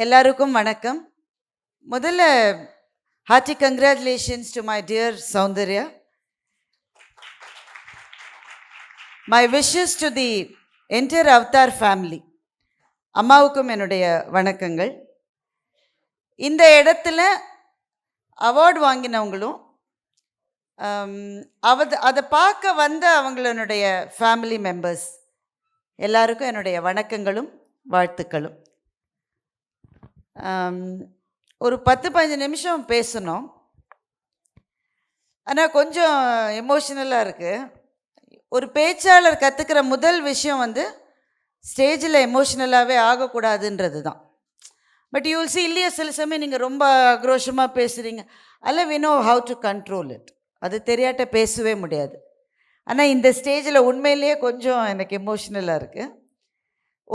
எல்லாருக்கும் வணக்கம். முதல்ல hearty congratulations to my dear Soundarya. My wishes to the entire Avatar family. அம்மாவுக்கும் என்னுடைய வணக்கங்கள். இந்த இடத்துல அவார்டு வாங்கினவங்களும் அதை பார்க்க வந்த அவங்களுடைய ஃபேமிலி மெம்பர்ஸ் எல்லாருக்கும் என்னுடைய வணக்கங்களும் வாழ்த்துக்களும். ஒரு 10-15 நிமிஷம் பேசணும், ஆனால் கொஞ்சம் எமோஷ்னலாக இருக்குது. ஒரு பேச்சாளர் கற்றுக்கிற முதல் விஷயம் ஸ்டேஜில் எமோஷ்னலாகவே ஆகக்கூடாதுன்றது தான். பட் யூ வில் see இல்லையா, சில சமயம் நீங்கள் ரொம்ப ஆக்ரோஷமாக பேசுகிறீங்க, அல்ல we know how to control it. அது தெரியாட்ட பேசவே முடியாது. ஆனால் இந்த ஸ்டேஜில் உண்மையிலேயே கொஞ்சம் எனக்கு எமோஷ்னலாக இருக்குது.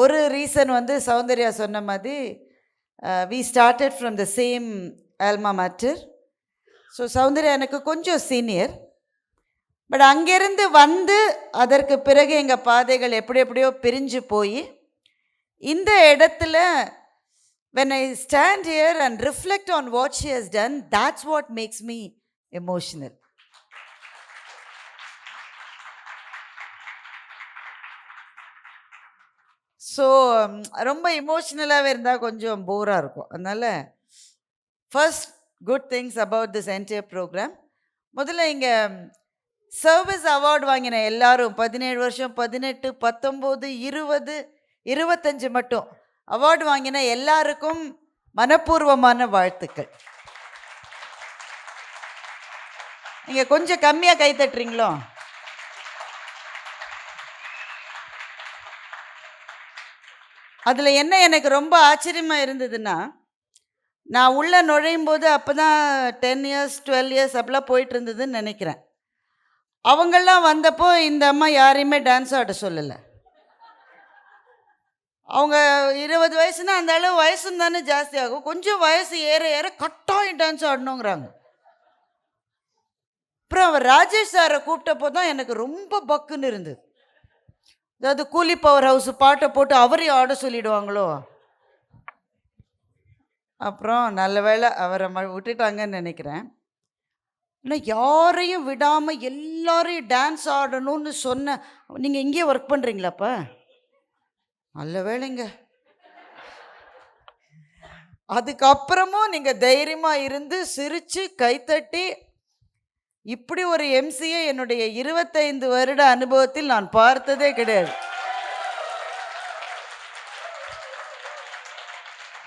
ஒரு ரீசன் சௌந்தர்யா சொன்ன மாதிரி we started from the same alma mater. So Soundarya எனக்கு கொஞ்சம் சீனியர். பட் அங்கேருந்து அதற்கு பிறகு எங்கள் பாதைகள் எப்படியோ பிரிஞ்சு போய் இந்த இடத்துல when I stand here and reflect on what she has done, that's what makes me emotional. So ரொம்ப இமோஷ்னலாகவே இருந்தால் கொஞ்சம் போராக இருக்கும். அதனால் first good things about this entire programme. முதல்ல இங்கே சர்வீஸ் அவார்டு வாங்கின எல்லாரும் 17 வருஷம், 18, 19, 20, 25 மட்டும் அவார்டு வாங்கின எல்லாருக்கும் மனப்பூர்வமான வாழ்த்துக்கள். நீங்கள் கொஞ்சம் கம்மியாக கை தட்டுறீங்களோ? அதில் என்ன எனக்கு ரொம்ப ஆச்சரியமாக இருந்ததுன்னா, நான் உள்ளே நுழையும் போது அப்போ தான் 10 years 12 years அப்படிலாம் போயிட்டு இருந்ததுன்னு நினைக்கிறேன். அவங்கெல்லாம் வந்தப்போ இந்த அம்மா யாரையுமே டான்ஸ் ஆட சொல்லலை. அவங்க 20 வயசுனா அந்த அளவு வயசுன்னு தானே ஜாஸ்தி ஆகும். கொஞ்சம் வயசு ஏற கட்டாயம் டான்ஸ் ஆடணுங்கிறாங்க. அப்புறம் அவர் ராஜேஷ் சாரை கூப்பிட்டப்போ தான் எனக்கு ரொம்ப பக்குன்னு இருந்தது. அதாவது கூலி பவர் ஹவுஸ் பாட்டை போட்டு அவரையும் ஆட சொல்லிடுவாங்களோ. அப்புறம் நல்ல வேளை அவரை விட்டுட்டாங்கன்னு நினைக்கிறேன். ஆனால் யாரையும் விடாமல் எல்லாரையும் டான்ஸ் ஆடணும்னு சொன்ன. நீங்கள் இங்கேயே ஒர்க் பண்ணுறீங்களாப்பா? நல்ல வேளைங்க. அதுக்கப்புறமும் நீங்கள் தைரியமாக இருந்து சிரித்து கைத்தட்டி, இப்படி ஒரு எம்சியை என்னுடைய 25 வருட அனுபவத்தில் நான் பார்த்ததே கிடையாது.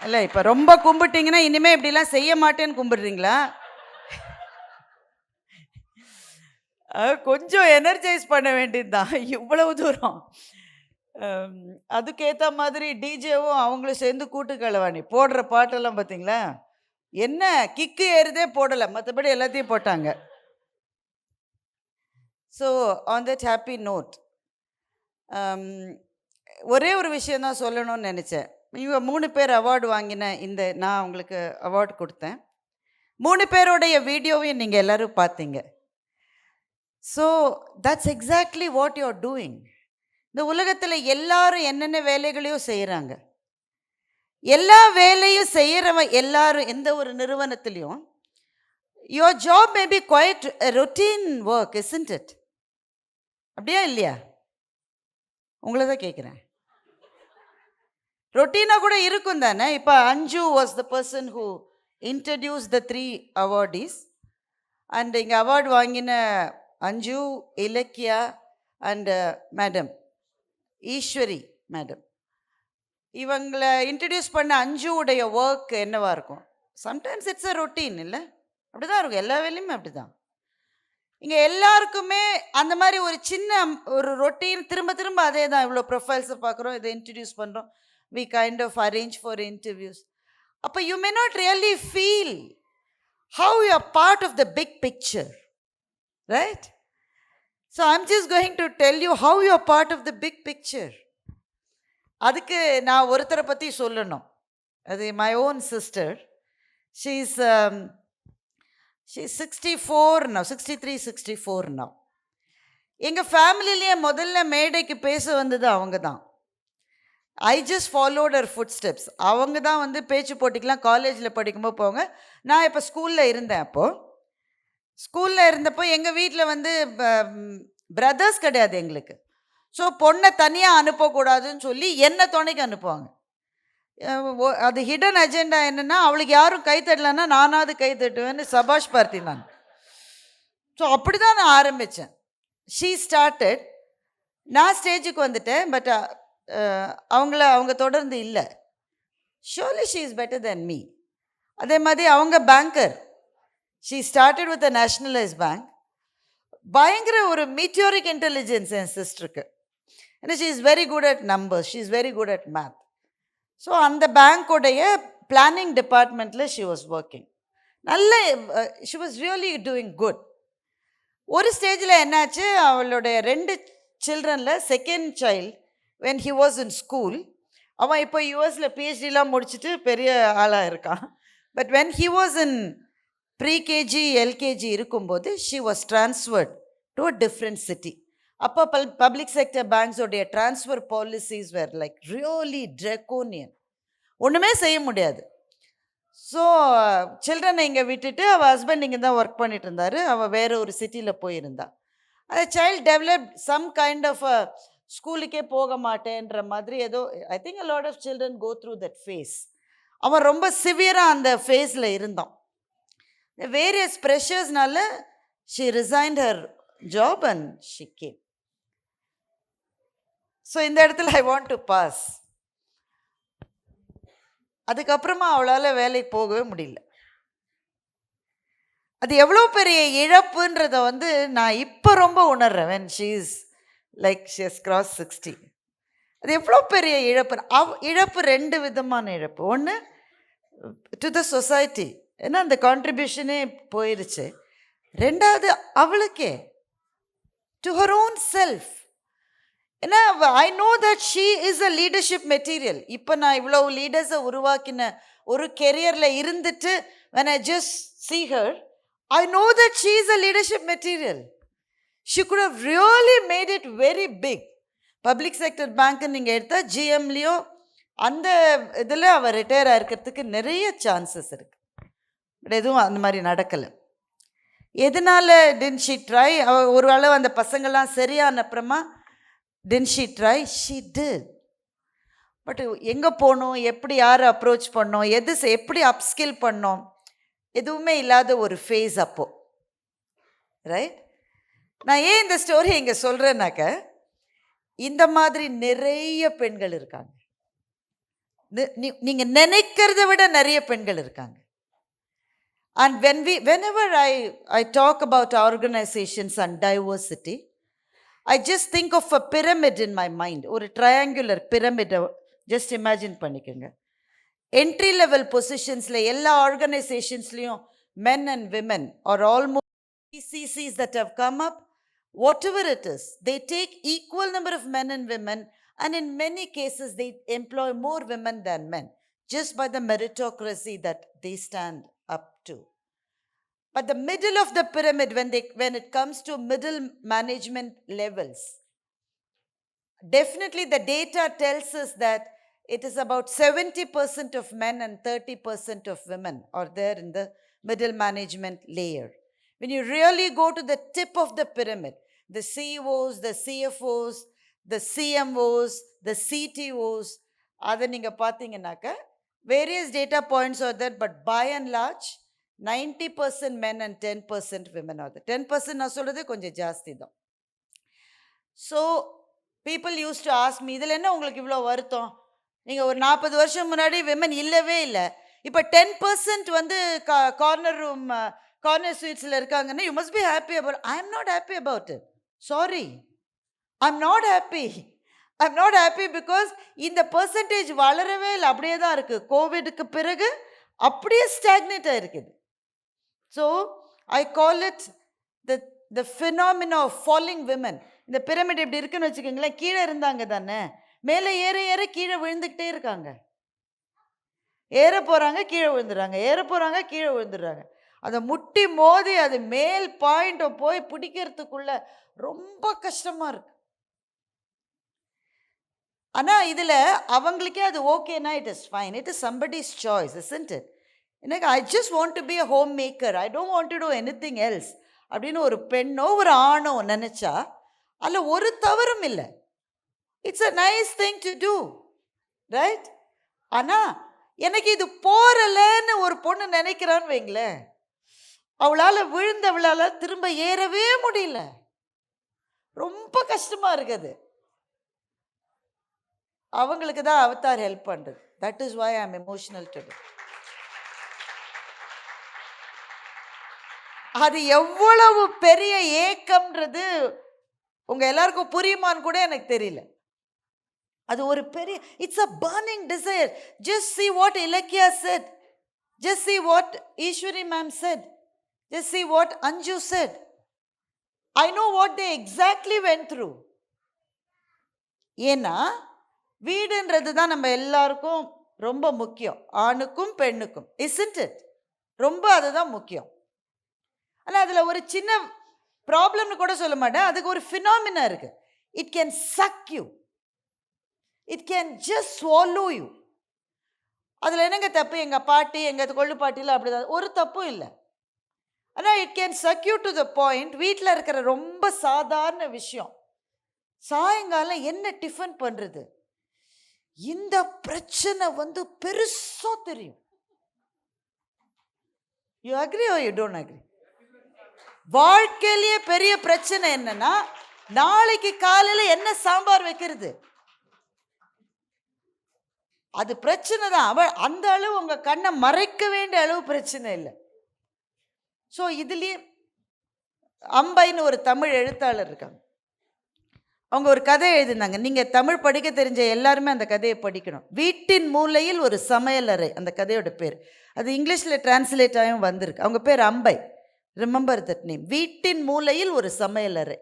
இல்லை, இப்போ ரொம்ப கும்பிட்டீங்கன்னா இனிமேல் இப்படிலாம் செய்ய மாட்டேன்னு கும்பிடுறீங்களா? கொஞ்சம் எனர்ஜைஸ் பண்ண வேண்டியது தான். இவ்வளவு தூரம் அதுக்கேற்ற மாதிரி டிஜேவும் அவங்களும் சேர்ந்து கூட்டு கலவாணி போடுற பாட்டெல்லாம் பார்த்தீங்களா? என்ன கிக்கு ஏறுதே போடலை, மற்றபடி எல்லாத்தையும் போட்டாங்க. So on that happy note ஒரே ஒரு விஷயந்தான் சொல்லணும்னு நினச்சேன். இவங்க 3 பேர் அவார்டு வாங்கின நான் அவங்களுக்கு அவார்டு கொடுத்தேன். 3 பேருடைய வீடியோவையும் நீங்கள் எல்லோரும் பார்த்தீங்க. So that's exactly what you are doing. இந்த உலகத்தில் எல்லாரும் என்னென்ன வேலைகளையும் செய்கிறாங்க. எல்லா வேலையும் செய்கிறவன் எல்லாரும் எந்த ஒரு நிறுவனத்துலேயும் your job may be quite a routine work, isn't it? அப்படியா இல்லையா? உங்களை தான் கேட்குறேன். ரொட்டீனாக கூட இருக்கும் தானே. இப்போ அஞ்சு was the person who introduce the 3 awardees. And இங்கே அவார்டு வாங்கின அஞ்சு, Ilakkiya and madam Eswari madam, இவங்களை இன்ட்ரடியூஸ் பண்ண அஞ்சுடைய ஒர்க் என்னவாக இருக்கும்? சம்டைம்ஸ் இட்ஸ் அ ரொட்டீன், இல்லை? அப்படி தான் இருக்கும், எல்லா வேலையுமே அப்படி தான். இங்கே எல்லாருக்குமே அந்த மாதிரி ஒரு சின்ன ஒரு ரொட்டீன், திரும்ப அதே தான். இவ்வளோ ப்ரொஃபைல்ஸை பார்க்குறோம், இதை இன்ட்ரடியூஸ் பண்ணுறோம், we kind of arrange for interviews. அப்போ you may not really feel how you are part of the big picture, right? So I'm just going to tell you how you are part of the big picture. அதுக்கு நான் ஒருத்தரை பற்றி சொல்லணும். அது my own sister. She's 64 now, 63, 64 now. எங்கள் ஃபேமிலிலேயே முதல்ல மேடைக்கு பேச வந்தது அவங்க தான். I just followed her food steps. அவங்க தான் வந்து பேச்சு போட்டிக்கெலாம் காலேஜில் படிக்கும்போது போவாங்க. நான் இப்போ ஸ்கூலில் இருந்தேன். அப்போது ஸ்கூலில் இருந்தப்போ எங்கள் வீட்டில் வந்து பிரதர்ஸ் கிடையாது எங்களுக்கு. ஸோ பொண்ணை தனியாக அனுப்பக்கூடாதுன்னு சொல்லி என்னை துணைக்கு அனுப்புவாங்க. அது ஹிடன் அஜெண்டா என்னென்னா, அவளுக்கு யாரும் கை தட்டலைன்னா நானாவது கை தட்டுவேன்னு சபாஷ் பார்த்தி நான். ஸோ அப்படி தான் நான் ஆரம்பித்தேன். She started. நான் ஸ்டேஜுக்கு வந்துட்டேன். பட் அவங்க தொடர்ந்து இல்லை. Surely she is better than me. அதே மாதிரி அவங்க banker. She started with a nationalise bank. பயங்கர ஒரு மீட்டியோரிக் இன்டெலிஜென்ஸ் என் சிஸ்டருக்கு. ஏன்னா she is very good at numbers, she is very good at math. So அந்த பேங்க்குடைய பிளானிங் டிபார்ட்மெண்ட்டில் ஷி வாஸ் ஒர்க்கிங். நல்ல she was really doing good. ஒரு ஸ்டேஜில் என்னாச்சு, அவளுடைய 2 சில்ட்ரனில் second child when he was in school, அவன் இப்போ யூஎஸில் பிஹெச்டிலாம் முடிச்சுட்டு பெரிய ஆளாக இருக்கான். But when he was in pre KG LKG இருக்கும்போது she was transferred to a different city. அப்போ பப்ளிக் செக்டர் பேங்க்ஸோடைய transfer policies were like really draconian. ஒன்றுமே செய்ய முடியாது. ஸோ சில்ட்ரனை இங்கே விட்டுட்டு அவள் ஹஸ்பண்ட் இங்கே தான் ஒர்க் பண்ணிட்டு இருந்தார். அவள் வேறு ஒரு சிட்டியில் போயிருந்தா. அந்த child developed some kind of a ஸ்கூலுக்கே போக மாட்டேன்ற மாதிரி ஏதோ. I think a lot of children go through that phase. அவன் ரொம்ப சிவியராக அந்த ஃபேஸில் இருந்தான். வேரியஸ் ப்ரெஷர்ஸ்னால she resigned her job and she came. So இந்த இடத்துல ஐ வாண்ட் டு பாஸ். அதுக்கப்புறமா அவளால் வேலைக்கு போகவே முடியல. அது எவ்வளோ பெரிய இழப்புன்றத வந்து நான் இப்போ ரொம்ப உணர்றேன். when she is like she has crossed 60. அது எவ்வளோ பெரிய இழப்பு. இழப்பு 2 விதமான இழப்பு. ஒன்று டு த சொசைட்டி, ஏன்னா அந்த கான்ட்ரிபியூஷனே போயிடுச்சு. 2வது அவளுக்கே, டு ஹர் ஓன் செல்ஃப். ஏன்னா I know that she is a leadership material. இப்போ நான் இவ்வளோ லீடர்ஸை உருவாக்கின ஒரு கெரியரில் இருந்துட்டு when I just see her, I know that she is a leadership material. She could have really made it very big. Public sector bank நீங்கள் எடுத்தால் ஜிஎம்லேயோ அந்த இதில் அவள் ரிட்டையர் ஆகிருக்கிறதுக்கு நிறைய சான்சஸ் இருக்குது. பட் எதுவும் அந்த மாதிரி நடக்கலை. எதனால didn't she try? அவள் ஒரு அளவு அந்த பசங்கள்லாம் சரியான அப்புறமா didn't she try? She did. But எங்கே போகணும், எப்படி யாரை அப்ரோச் பண்ணோம், எப்படி அப்ஸ்கில் பண்ணோம், எதுவுமே இல்லாத ஒரு ஃபேஸ் அப்போது. ரைட்? நான் ஏன் இந்த ஸ்டோரி இங்கே சொல்கிறேன்னாக்க, இந்த மாதிரி நிறைய பெண்கள் இருக்காங்க. நீங்கள் நினைக்கிறத விட நிறைய பெண்கள் இருக்காங்க. And whenever I talk about organizations and diversity, I just think of a pyramid in my mind. ஒரு triangular pyramid just imagine பண்ணிக்கோங்க. என்ட்ரி லெவல் பொசிஷன்ஸில் எல்லா ஆர்கனைசேஷன்ஸ்லேயும் men and women are almost CCs that have come up. Whatever it is, they take equal number of men and women, and in many cases they employ more women than men just by the meritocracy that they stand up to. But the middle of the pyramid, when it comes to middle management levels, definitely the data tells us that it is about 70% of men and 30% of women are there in the middle management layer. When you really go to the tip of the pyramid, the CEOs, the CFOs, the CMOs, the CTOs, அதை நீங்கள் பார்த்தீங்கன்னாக்க various data points are there, but by and large 90% men and 10% women are there. 10% நான் சொல்கிறது கொஞ்சம் ஜாஸ்தி தான். So people used to ask me, இதில் என்ன உங்களுக்கு இவ்வளோ வருத்தம், நீங்கள் ஒரு 40 வருஷம் முன்னாடி விமன் இல்லவே இல்லை, இப்போ 10% வந்து கார்னர் ஸ்வீட்ஸில் இருக்காங்கன்னா you must be happy about. I am not happy about it. Sorry, I am not happy. I am not happy because இந்த பர்சன்டேஜ் வளரவே இல்லை, அப்படியே தான் இருக்குது. கோவிடுக்கு பிறகு அப்படியே ஸ்டாக்னேட் ஆகிருக்குது. So I call it the phenomena of falling women. இந்த பிரமிட் எப்படி இருக்குன்னு வச்சுக்கோங்களேன், கீழே இருந்தாங்க தானே, மேலே ஏற ஏற கீழே விழுந்துக்கிட்டே இருக்காங்க. ஏற போகிறாங்க கீழே விழுந்துடுறாங்க, ஏற போகிறாங்க கீழே விழுந்துடுறாங்க. அதை முட்டி மோதி அது மேல் பாயிண்ட்டை போய் பிடிக்கிறதுக்குள்ள ரொம்ப கஷ்டமாக இருக்கு. ஆனால் இதில் அவங்களுக்கே அது ஓகேனா it is fine. It is somebody's choice, isn't it? எனக்கு I just want to be a home maker, I don't want to do anything else அப்படின்னு ஒரு பெண்ணோ ஒரு ஆணோ நினச்சா அதில் ஒரு தவறும் இல்லை. It's a nice thing to do, right? ஆனால் எனக்கு இது போறலன்னு ஒரு பொண்ணு நினைக்கிறான்னு வைங்களேன், அவளால் விழுந்தவளால் திரும்ப ஏறவே முடியல, ரொம்ப கஷ்டமாக இருக்குது. அவங்களுக்கு தான் அவதார் ஹெல்ப் பண்ணுறது. தட் இஸ் வை ஐ ஆம் எமோஷனல் டுடே. அது எவ்வளவு பெரிய ஏக்கம்ன்றது உங்க எல்லாருக்கும் புரியுமான்னு கூட எனக்கு தெரியல. அது ஒரு பெரிய, it's a burning desire. Just see what Ilakkiya said, just see what Eswari ma'am said, just see what அஞ்சு said. I know what they exactly went through. ஏன்னா வீடுன்றது தான் நம்ம எல்லாருக்கும் ரொம்ப முக்கியம், ஆணுக்கும் பெண்ணுக்கும், isn't it? ரொம்ப அதுதான் முக்கியம். ஆனால் அதில் ஒரு சின்ன ப்ராப்ளம்னு கூட சொல்ல மாட்டேன், அதுக்கு ஒரு ஃபினாமினா இருக்கு. It can suck you, it can just swallow you. அதில் என்னங்க தப்பு? எங்கள் பாட்டி, எங்கள் கொள்ளு பாட்டியில் அப்படிதான், ஒரு தப்பும் இல்லை. ஆனால் it can suck you to the point, வீட்டில் இருக்கிற ரொம்ப சாதாரண விஷயம், சாயங்காலம் என்ன டிஃபன் பண்ணுறது, இந்த பிரச்சனை பெருசா தெரியும். You agree R you don't agree? வாழ்க்கையிலேயே பெரிய பிரச்சனை என்னன்னா, நாளைக்கு காலையில் என்ன சாம்பார் வைக்கிறது, அது பிரச்சனை தான். அந்த அளவு உங்க கண்ணை மறைக்க வேண்டிய அளவு பிரச்சனை இல்லை. ஸோ இதுலேயே அம்பைன்னு ஒரு தமிழ் எழுத்தாளர் இருக்காங்க, அவங்க ஒரு கதை எழுதினாங்க. நீங்கள் தமிழ் படிக்க தெரிஞ்ச எல்லாருமே அந்த கதையை படிக்கணும். வீட்டின் மூலையில் ஒரு சமையலறை, அந்த கதையோட பேர். அது இங்கிலீஷில் டிரான்ஸ்லேட் ஆகியும் வந்திருக்கு. அவங்க பேர் அம்பை, ரிமெம்பர் தட் நேம். வீட்டின் மூலையில் ஒரு சமையலறை.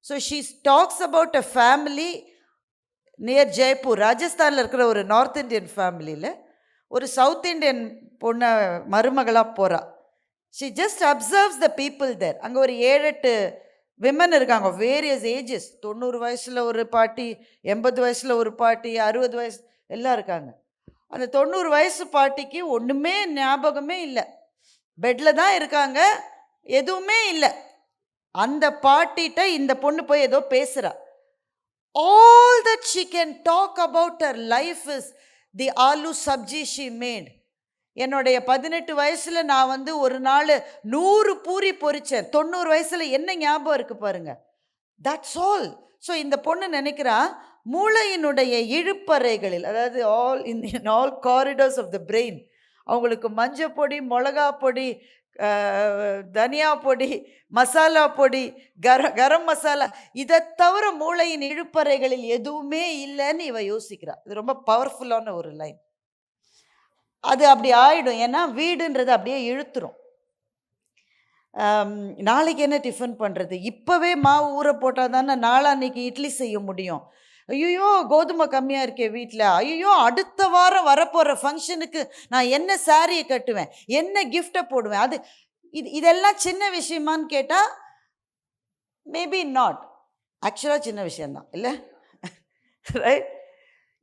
So she talks about a family near Jaipur, ராஜஸ்தானில் இருக்கிற ஒரு நார்த் இந்தியன் ஃபேமிலியில் ஒரு சவுத் இண்டியன் பொண்ணை மருமகளாக போகிறா. She just observes the people there. அங்கே ஒரு 7-8 விமன் இருக்காங்க, வேரியஸ் ஏஜஸ். 90 வயசில் ஒரு பாட்டி, 80 வயசில் ஒரு பாட்டி, 60 வயசு எல்லாம் இருக்காங்க. அந்த 90 வயசு பாட்டிக்கு ஒன்றுமே ஞாபகமே இல்லை, பெட்டில் தான் இருக்காங்க, எதுவுமே இல்லை. அந்த பாட்டிகிட்ட இந்த பொண்ணு போய் ஏதோ பேசுகிறா. All that she can talk about her life is the aloo sabji she made. என்னுடைய 18 வயசில் நான் ஒரு நாள் 100 பூரி பொரிச்சேன். 90 வயசில் என்ன ஞாபகம் இருக்குது பாருங்க. That's all. ஸோ இந்த பொண்ணு நினைக்கிறா, மூளையினுடைய இழுப்பறைகளில், அதாவது all corridors of the brain, அவங்களுக்கு மஞ்சள் பொடி, மிளகா பொடி, தனியா பொடி, மசாலா பொடி, கரம் மசாலா, இதை தவிர மூளையின் இழுப்பறைகளில் எதுவுமே இல்லைன்னு இவ யோசிக்கிறா. இது ரொம்ப பவர்ஃபுல்லான ஒரு லைன். அது அப்படி ஆயிடும், ஏன்னா வீடுன்றது அப்படியே இழுத்துரும். நாளைக்கு என்ன டிஃபன் பண்ணுறது, இப்போவே மாவு ஊற போட்டால் தானே நாளான்னைக்கு இட்லி செய்ய முடியும். ஐயோ கோதுமை கம்மியாக இருக்கே வீட்டில், ஐயோ அடுத்த வாரம் வரப்போகிற ஃபங்க்ஷனுக்கு நான் என்ன சாரியை கட்டுவேன், என்ன கிஃப்டை போடுவேன், அது இதெல்லாம் சின்ன விஷயமான்னு கேட்டால் மேபி நாட். ஆக்சுவலாக சின்ன விஷயந்தான் இல்லை, ரைட்?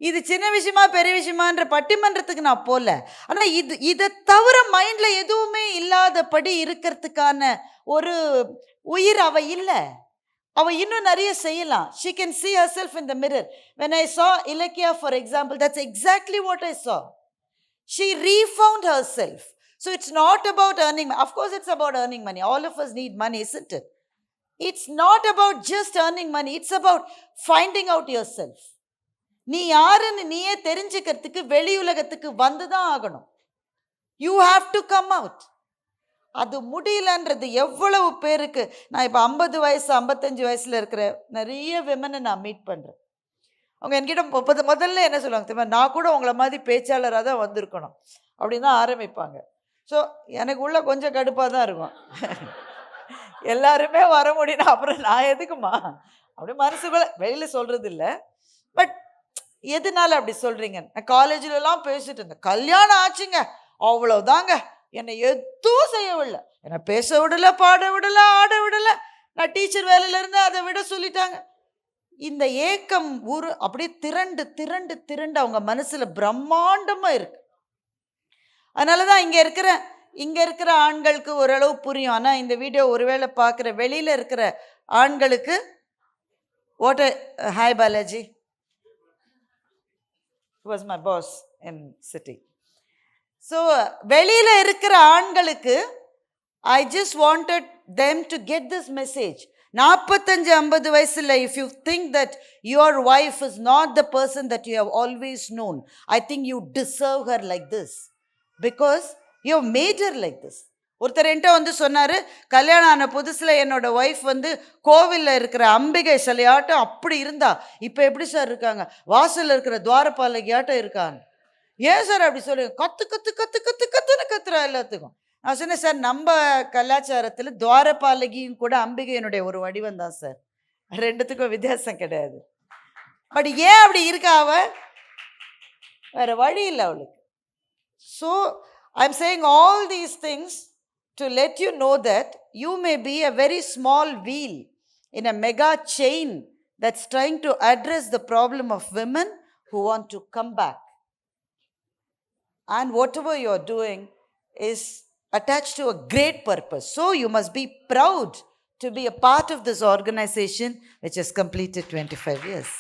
இது சின்ன விஷயமா பெரிய விஷயமான்ற பட்டிமன்றத்துக்கு நான் போகல. ஆனால் இதை தவிர மைண்டில் எதுவுமே இல்லாதபடி இருக்கிறதுக்கான ஒரு உயிர் அவ இல்லை. அவள் இன்னும் நிறைய செய்யலாம். She can see herself in the mirror. When I saw Ilakya, for example, that's exactly what I saw. She refound herself. So it's not about earning money. Of course it's about earning money. All of us need money, isn't it? It's not about just earning money. It's about finding out yourself. நீ யாருன்னு நீயே தெரிஞ்சுக்கிறதுக்கு வெளி உலகத்துக்கு வந்துதான் ஆகணும். You have to come out. அது முடியலன்றது எவ்வளவு பேருக்கு. நான் இப்போ 50 வயசு 55 வயசில் இருக்கிற நிறைய விமனை நான் மீட் பண்ணுறேன். அவங்க என்கிட்ட முதல்ல என்ன சொல்லுவாங்க தெரியுமா, நான் கூட உங்களை மாதிரி பேச்சாளராக தான் வந்திருக்கணும் அப்படின்னு தான் ஆரம்பிப்பாங்க. ஸோ எனக்கு உள்ள கொஞ்சம் கடுப்பாக தான் இருக்கும். எல்லாருமே வர முடியும், அப்புறம் நான் எதுக்குமா அப்படி மனசுக்குள்ள வெளியில் சொல்கிறது இல்லை. பட் எதனால அப்படி சொல்கிறீங்க? நான் காலேஜிலலாம் பேசிட்டு இருந்தேன், கல்யாணம் ஆச்சுங்க அவ்வளோதாங்க, என்னை எதுவும் செய்யவில்லை, என்னை பேச விடலை, பாட விடலை, ஆட விடலை, நான் டீச்சர் வேலையிலேருந்து அதை விட சொல்லிட்டாங்க. இந்த ஏக்கம் அப்படியே திரண்டு திரண்டு திரண்டு அவங்க மனசுல பிரம்மாண்டமா இருக்கு. அதனாலதான் இங்க இருக்கிற ஆண்களுக்கு ஓரளவு புரியும். ஆனா இந்த வீடியோ ஒருவேளை பார்க்குற வெளியில இருக்கிற ஆண்களுக்கு what hi Balaji was my boss in city. So வெளியில இருக்கிற ஆண்களுக்கு I just wanted them to get this message. 45-50 வயசுல if you think that your wife is not the person that you have always known, I think you deserve her like this because you made her like this. ஒருத்தர் என்கிட்ட சொன்னாரு, கல்யாணம் ஆன புதுசுல என்னோட wife கோவில்ல இருக்கிற அம்பிகை சிலையாட்டம் அப்படி இருந்தா, இப்ப எப்படி சார் இருக்காங்க, வாசல்ல இருக்கிற துவாரபாலகியாட்டம் இருக்காங்க. ஏன் சார் அப்படி சொல்லுங்க, கத்து கத்து கத்து கத்து கத்துன்னு கத்துறா எல்லாத்துக்கும். நான் சொன்னேன், சார் நம்ம கலாச்சாரத்தில் துவாரபாலகியும் கூட அம்பிகையினுடைய ஒரு வடிவம் தான் சார், ரெண்டுத்துக்கும் வித்தியாசம் கிடையாது. பட் ஏன் அப்படி இருக்கா அவ, வேற வழி இல்லை அவளுக்கு. So I am saying all these things to let you know that you may be a very small wheel in a mega chain that's trying to address the problem of women who want to come back. And whatever you're doing is attached to a great purpose. So you must be proud to be a part of this organization which has completed 25 years.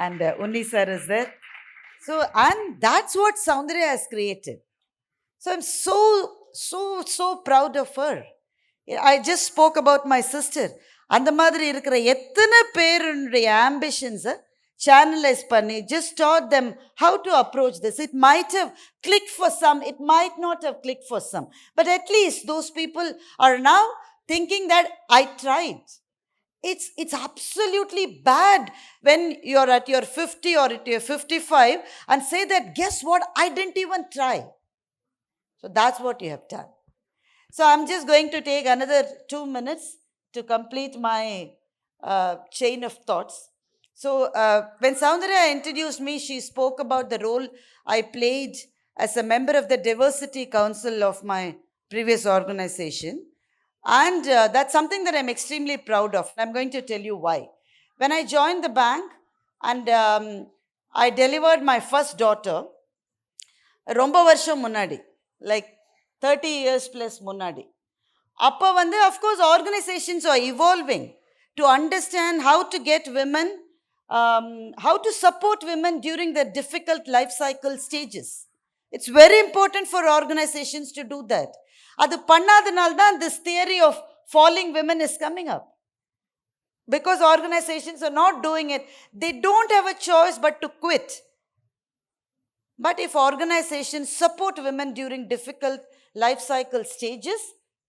And Unni sir is there. So, and that's what Soundarya has created. So I'm so proud of her. I just spoke about my sister. அந்த மாதிரி இருக்கிற எத்தனை பேருடைய ஆம்பிஷன்ஸை channelise பண்ணி just taught them how to approach this. It might have clicked for some, it might not have clicked for some, but at least those people are now thinking that I tried. It's absolutely bad when you're at your 50 or at your 55 and say that, guess what, I didn't even try. So that's what you have done. So I'm just going to take another 2 minutes to complete my chain of thoughts. So when Soundarya introduced me, she spoke about the role I played as a member of the Diversity Council of my previous organization. And that's something that I'm extremely proud of. I'm going to tell you why. When I joined the bank and I delivered my first daughter, ரொம்ப வருஷம் முன்னாடி, like 30 years plus முன்னாடி, அப்போ of course organizations are evolving to understand how to get women, how to support women during the difficult life cycle stages. It's very important for organizations to do that. அது பண்ணாதனால தான் this theory of falling women is coming up. Because organizations are not doing it, they don't have a choice but to quit. But if organizations support women during difficult life cycle stages,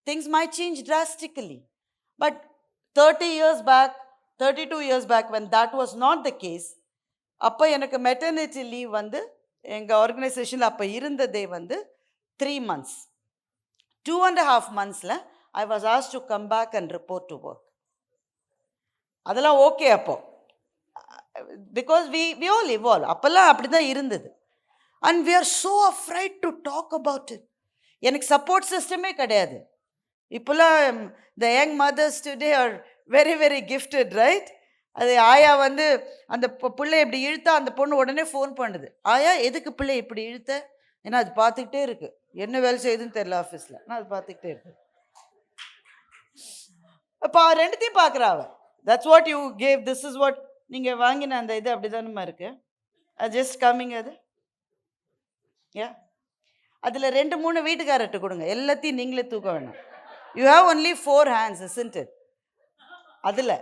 things might change drastically. But 30 years back, 32 years back, when that was not the case, அப்போ எனக்கு maternity leave எங்கள் ஆர்கனைசேஷனில் அப்போ இருந்ததே 3 months. 2.5 months I was asked to come back and report to work. அதெல்லாம் okay அப்போ, because we all evolve. அப்போல்லாம் அப்படி தான் இருந்தது. And we are so afraid to talk about it. எனக்கு சப்போர்ட் சிஸ்டமே கிடையாது. இப்போல்லாம் the young mothers today are very very gifted, right? அது ஆயா அந்த பிள்ளை இப்படி இழுத்தா அந்த பொண்ணு உடனே ஃபோன் பண்ணுது, ஆயா எதுக்கு பிள்ளை இப்படி இழுத்த, ஏன்னா அது பார்த்துக்கிட்டே இருக்கு, என்ன வேலை செய்யுதுன்னு தெரியல ஆஃபீஸில், நான் அது பார்த்துக்கிட்டே இருக்கு. அப்போ ரெண்டுத்தையும் பார்க்குறாவ. That's what you gave, this is what நீங்கள் வாங்கின அந்த இது அப்படி தானம்மா இருக்கு, அது ஜஸ்ட் கம்மிங். அது அதில் 2-3 வீட்டுக்காரர்கிட்ட கொடுங்க, எல்லாத்தையும் நீங்களே தூக்க வேணாம். You have only 4 hands, isn't it? அதில்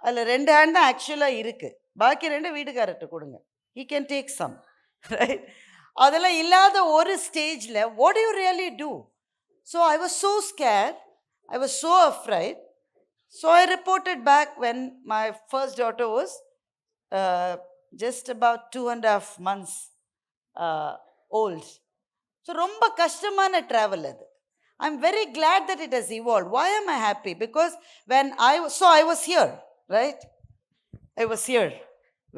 2 hand தான் ஆக்சுவலாக இருக்குது, பாக்கி 2 வீட்டுக்காரர்கிட்ட கொடுங்க. he can take some, right? அதெல்லாம் இல்லாத ஒரு ஸ்டேஜில் what do you really do? So I was so scared, I was so afraid. So I reported back when my first daughter was just about 2.5 months old. So ரொம்ப கஷ்டமான travel அது. I'm very glad that it has evolved. Why am I happy? Because when I was here, right? I was here,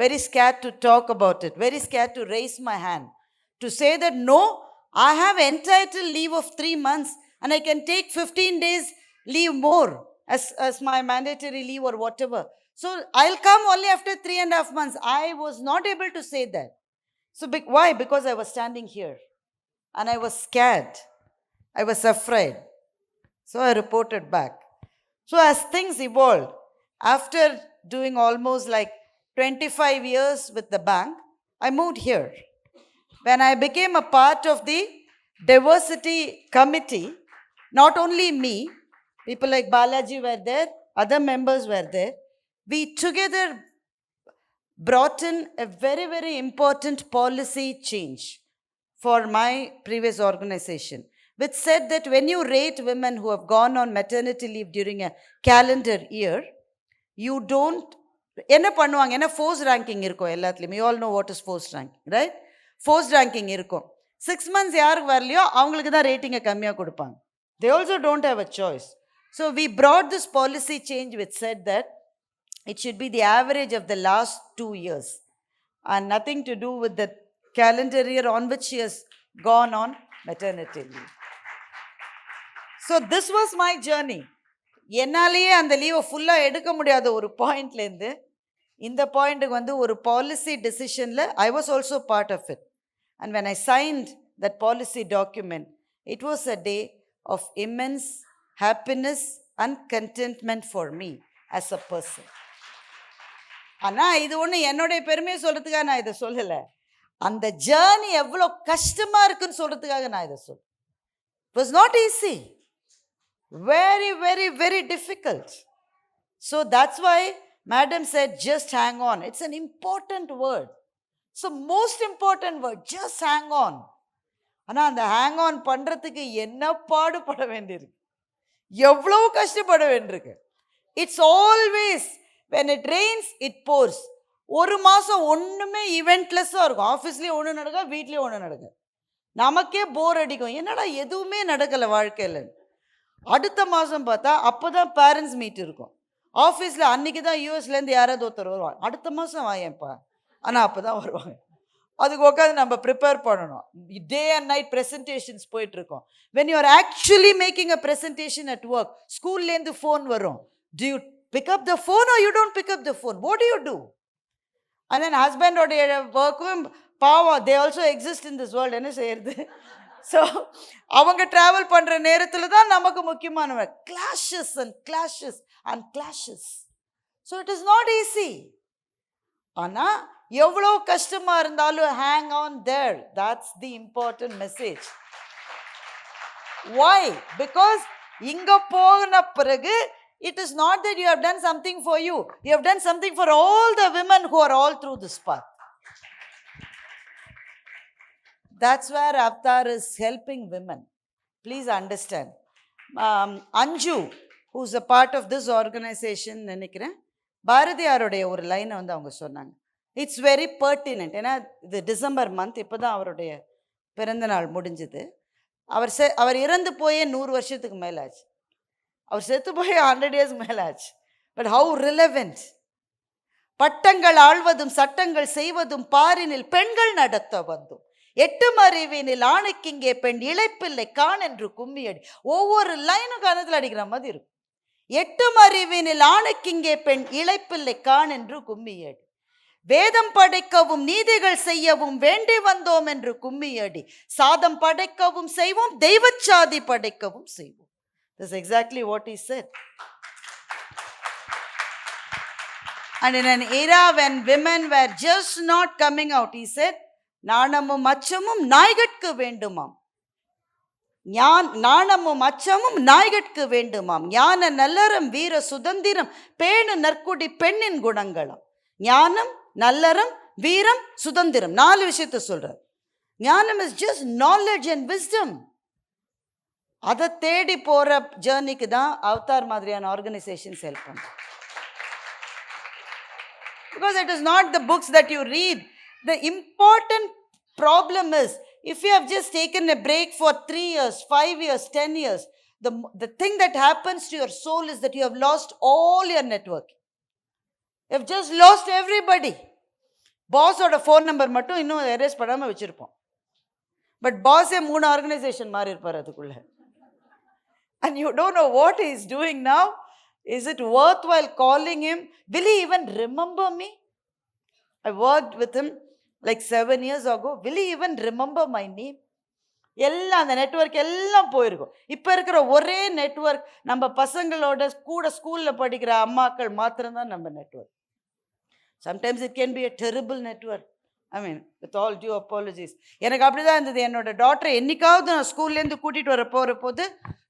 very scared to talk about it, very scared to raise my hand, to say that no, I have entitled leave of 3 months and I can take 15 days leave more. as my mandatory leave or whatever. So I'll come only after 3.5 months. I was not able to say that. So why? Because I was standing here and I was scared. I was afraid. So I reported back. So as things evolved, after doing almost like 25 years with the bank, I moved here. When I became a part of the diversity committee, not only me, people like Balaji were there, other members were there. We together brought in a very, very important policy change for my previous organization, which said that when you rate women who have gone on maternity leave during a calendar year, you don't, என்ன பண்ணுவாங்க, என்ன force ranking இருக்கும் எல்லாத்துலேயுமே. You all know what is force ranking, right? Force ranking இருக்கும். 6 months யாருக்கு வரலையோ அவங்களுக்கு தான் ரேட்டிங்கை கம்மியாக கொடுப்பாங்க. They also don't have a choice. So we brought this policy change which said that it should be the average of the last 2 years and nothing to do with the calendar year on which she has gone on maternity leave. So this was my journey. என்னாலேயே அந்த லீவை ஃபுல்லாக எடுக்க முடியாத ஒரு பாயிண்ட்லேருந்து இந்த பாயிண்ட்டுக்கு வந்து ஒரு பாலிசி டெசிஷனில் I was also part of it. And when I signed that policy document, it was a day of immense happiness and contentment for me as a person. ஆனால் இது ஒன்று என்னுடைய பெருமையை சொல்கிறதுக்காக நான் இதை சொல்லலை. அந்த ஜேர்னி எவ்வளோ கஷ்டமாக இருக்குன்னு சொல்கிறதுக்காக நான் இதை சொல்கிறேன். It was not easy. Very, very, very difficult. So that's why Madam said, just hang on. It's an important word. So most important word, just hang on. ஆனால் அந்த ஹேங் ஆன் பண்ணுறதுக்கு என்ன பாடுபட வேண்டியிருக்கு, எவ்வளோ கஷ்டப்பட வேண்டியிருக்கு. It's always when it rains it pours. ஒரு மாதம் ஒன்றுமே இவெண்ட்லெஸ்ஸாக இருக்கும். ஆஃபீஸ்லேயும் ஒன்று நடக்கும், வீட்லேயும் ஒன்று நடக்கும். நமக்கே போர் அடிக்கும், என்னடா எதுவுமே நடக்கலை வாழ்க்கையில். அடுத்த மாதம் பார்த்தா அப்போ தான் பேரண்ட்ஸ் மீட் இருக்கும். ஆஃபீஸில் அன்றைக்கி தான் யூஎஸ்லேருந்து யாராவது ஒருத்தர் வருவாங்க, அடுத்த மாதம் வாயேன்ப்பா, ஆனால் அப்போ தான் வருவாங்க. அதுக்கு உட்காந்து நம்ம ப்ரிப்பேர் பண்ணணும். டே அண்ட் நைட் ப்ரெசன்டேஷன்ஸ் போயிட்டுருக்கோம். When you are actually making a presentation at work, ஸ்கூல்லேருந்து ஃபோன் வரும். Do you pick up the phone or you don't pick up the phone? What do you do? And then ஹஸ்பண்டோடைய ஒர்க்கும் பாவம், they also exist in this world. என்ன செய்யறது? So அவங்க travel பண்ணுற நேரத்தில் தான் நமக்கு முக்கியமானவ clashes and clashes and clashes. So it is not easy. ஆனால் எவ்வளோ கஷ்டமாக இருந்தாலும் hang on their. That's the important message. Why? Because இங்கே போன பிறகு it is not that you have done something for you. You have done something for all the women who are all through this path. That's where Avatar is helping women. Please understand. Anju, who's a part of this organization, நினைக்கிறேன், பாரதியாருடைய ஒரு லைனை வந்து அவங்க சொன்னாங்க. It's very pertinent. ஏன்னா இது December month, இப்போ தான் அவருடைய பிறந்த நாள் முடிஞ்சுது. அவர் இறந்து போயே 100 வருஷத்துக்கு மேலே ஆச்சு. அவர் செத்து போய் 100 இயர்ஸ்க்கு மேலே ஆச்சு. But how relevant. பட்டங்கள் ஆழ்வதும் சட்டங்கள் செய்வதும் பாரினில் பெண்கள் நடத்த வந்தும், 8 அறிவினில் ஆணுக்கிங்கே பெண் இழைப்பில்லை கான் என்று கும்மியடி. ஒவ்வொரு லைனும் கணத்தில் அடிக்கிற மாதிரி இருக்கும். 8 அறிவினில் ஆணுக்கிங்கே பெண் இழைப்பில்லை கான் என்று கும்மியடி. வேதம் படைக்கவும் நீதிகள் செய்யவும் வேண்டி வந்தோம் என்று கும்மியடி. சாதம் படைக்கவும் செய்வோம், தெய்வச்சாதி படைக்கவும் செய்வோம். That's exactly what he said. And in an era when women were just not coming out, he said, நாணமும் அச்சமும் நாய்கட்கு வேண்டுமாம், நாணமும் அச்சமும் நாய்கட்கு வேண்டுமாம், ஞான நல்லறம் வீர சுதந்திரம் பேணு நற்குடி பெண்ணின் குணங்களாம். ஞானம், நல்லறம், வீரம், சுதந்திரம், 4 விஷயத்தை சொல்றார். ஞானம் is just knowledge and wisdom. அதை தேடி போகிற ஜேர்னிக்கு தான் அவதார் மாதிரியான ஆர்கனைசேஷன்ஸ் ஹெல்ப் பண்ணும். Because it is not the books that you read. The important problem is, if you have just taken a break for 3 years, 5 years, 10 years, the thing that happens to your soul is that you have lost all your network. You have just lost everybody. பாஸோட phone number மட்டும் இன்னும் erase பண்ணாமல் வச்சுருப்போம். But பாஸே 3 organisation மாறி இருப்பார் அதுக்குள்ளே. And you don't know what he is doing now. Is it worthwhile calling him? Will he even remember me? I worked with him like 7 years ago. Will he even remember my name? எல்லாம் அந்த network எல்லாம் போயிருக்கும். இப்போ இருக்கிற ஒரே network நம்ம பசங்களோட கூட ஸ்கூலில் படிக்கிற அம்மாக்கள் மாத்திரம்தான் நம்ம network. Sometimes it can be a terrible network. I mean, with all due apologies. எனக்கு அப்படி தான் இருந்தது. என்னோட டாக்டரை என்னைக்காவது நான் ஸ்கூல்லேருந்து கூட்டிகிட்டு வர போகிற போது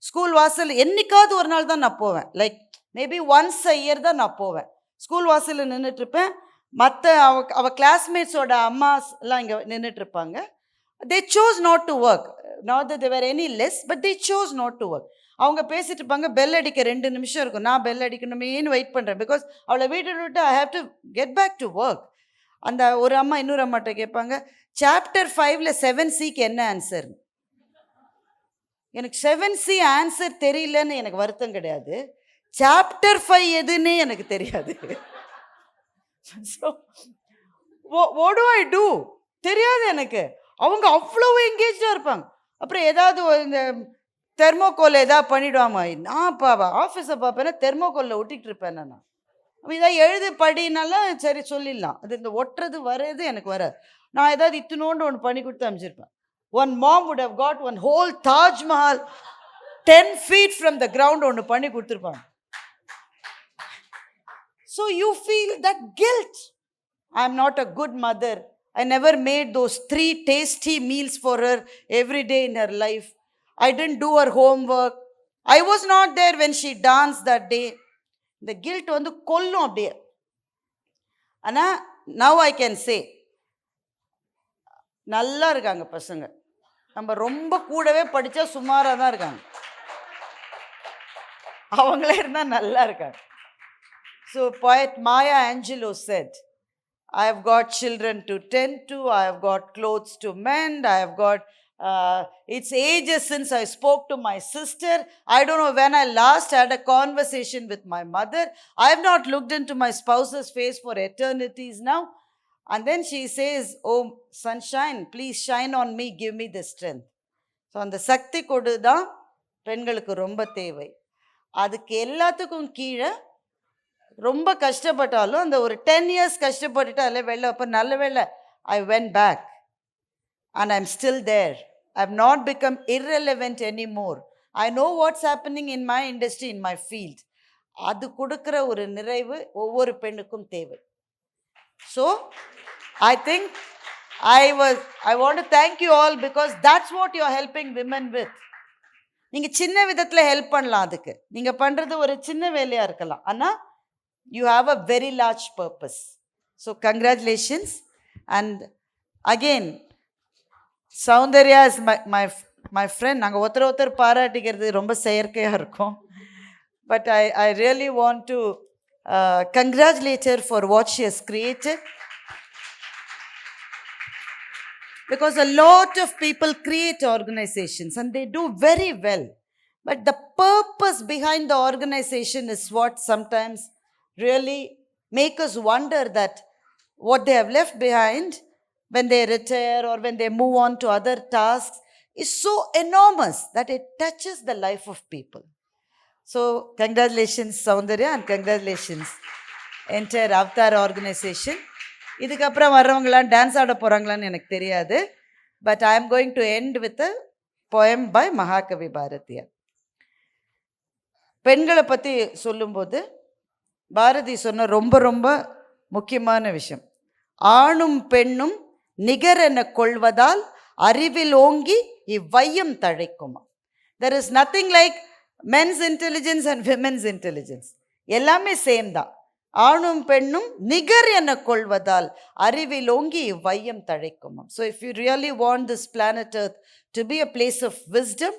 ஸ்கூல் வாசல் என்னைக்காவது ஒரு நாள் தான் நான் போவேன். Like maybe once a year தான் நான் போவேன். ஸ்கூல் வாசலில் நின்றுட்டுருப்பேன். மற்ற அவ கிளாஸ்மேட்ஸோட அம்மாஸ் எல்லாம் இங்கே நின்றுட்டுருப்பாங்க. they chose not to work. Not that they were any less, but they chose not to work. அவங்க பேசிட்டு இருப்பாங்க. பெல் அடிக்க 2 நிமிஷம் இருக்கும். நான் பெல் அடிக்கணுமேன்னு வெயிட் பண்ணுறேன். பிகாஸ் அவளை வீட்டு விட்டு I have to get back to work. அந்த ஒரு அம்மா இன்னொரு அம்மாட்ட கேட்பாங்க, சாப்டர் 5ல் 7Cக்கு என்ன ஆன்சர்? எனக்கு 7C ஆன்சர் தெரியலன்னு எனக்கு வருத்தம் கிடையாது. சாப்டர் 5 எதுன்னே எனக்கு தெரியாது. So what do I do? தெரியாது எனக்கு. அவங்க அவ்வளோ எங்கேஜாக இருப்பாங்க. அப்புறம் ஏதாவது இந்த தெர்மோகோல் ஏதாவது பண்ணிவிடுவாமா? நான் ஆஃபீஸை பார்ப்பேன்னா தெர்மோகோலில் ஒட்டிகிட்டு இருப்பேன். நான் இதாக எழுது படினாலும் சரி சொல்லிடலாம். அது இந்த ஒட்டுறது வர்றது எனக்கு வராது. நான் ஏதாவது இத்தினோண்டு ஒன்று பண்ணி கொடுத்து அமைச்சிருப்பேன். One mom would have got one whole Taj Mahal 10 feet from the ground ஒன்று பண்ணி கொடுத்துருப்பாங்க. So you feel that guilt. I am not a good mother. I never made those 3 tasty meals for her every day in her life. I didn't do her homework. I was not there when she danced that day. இந்த guilt வந்து கொல்லும் அப்படியே. ஆனால் now I can say நல்லா இருக்காங்க பசங்க. நம்ம ரொம்ப கூடவே படித்தா சுமாராக தான் இருக்காங்க. அவங்களே இருந்தால் நல்லா இருக்காங்க. So poet Maya Angelou said, I have got children to tend to, I have got clothes to mend, I have got it's ages since I spoke to my sister. I don't know when I last had a conversation with my mother. I have not looked into my spouse's face for eternities now. And then she says, oh sunshine, please shine on me, give me the strength. So அந்த சக்தி கொடு தான் பெண்களுக்கு ரொம்ப தேவை. அதுக்கு எல்லாத்துக்கும் கீழே ரொம்ப கஷ்டப்பட்டாலும் அந்த ஒரு 10 years கஷ்டப்பட்டுட்டாலே வெளில அப்போ நல்ல வேளை I went back and I'm still there. I've not become irrelevant anymore. I know what's happening in my industry, in my field. அது கொடுக்குற ஒரு நிறைவு ஒவ்வொரு பெண்ணுக்கும் தேவை. So I think I want to thank you all because that's what you're helping women with. நீங்கள் சின்ன விதத்தில் ஹெல்ப் பண்ணலாம். அதுக்கு நீங்கள் பண்ணுறது ஒரு சின்ன வேலையாக இருக்கலாம். ஆனால் you have a very large purpose. So congratulations. And again, Soundarya is my friend. நாங்கள் ஒருத்தர் பாராட்டிக்கிறது ரொம்ப செயற்கையாக இருக்கும். But I really want to congratulate her for what she has created. Because a lot of people create organizations and they do very well. But the purpose behind the organization is what sometimes really make us wonder that what they have left behind when they retire or when they move on to other tasks is so enormous that it touches the life of people. So congratulations Soundarya and congratulations entire Avatar organization. இதுக்கப்புறம் வர்றவங்களாம் dance ஆட போகிறாங்களான்னு எனக்கு தெரியாது. But I am going to end with a poem by மகாகவி பாரதியார். பெண்களை பற்றி சொல்லும்போது பாரதி சொன்ன ரொம்ப ரொம்ப முக்கியமான விஷயம், ஆணும் பெண்ணும் நிகர் என கொள்வதால் அறிவில் ஓங்கி இவ்வையம் தழைக்குமா. There is nothing like men's intelligence and women's intelligence. எல்லாமே சேம் தான். ஆணும் பெண்ணும் நிகர் என கொள்வதால் அறிவில் ஓங்கி இவ்வையம் தழைக்குமா. So if you really want this planet earth to be a place of wisdom,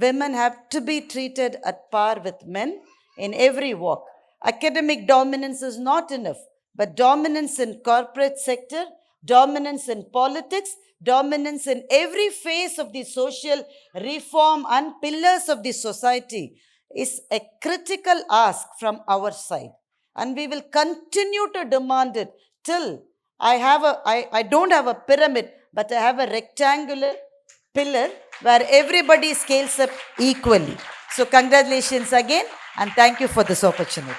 women have to be treated at par with men in every walk. Academic dominance is not enough, but dominance in corporate sector, dominance in politics, dominance in every phase of the social reform and pillars of the society is a critical ask from our side. And we will continue to demand it till I don't have a pyramid, but I have a rectangular pillar where everybody scales up equally. So congratulations again and thank you for this opportunity.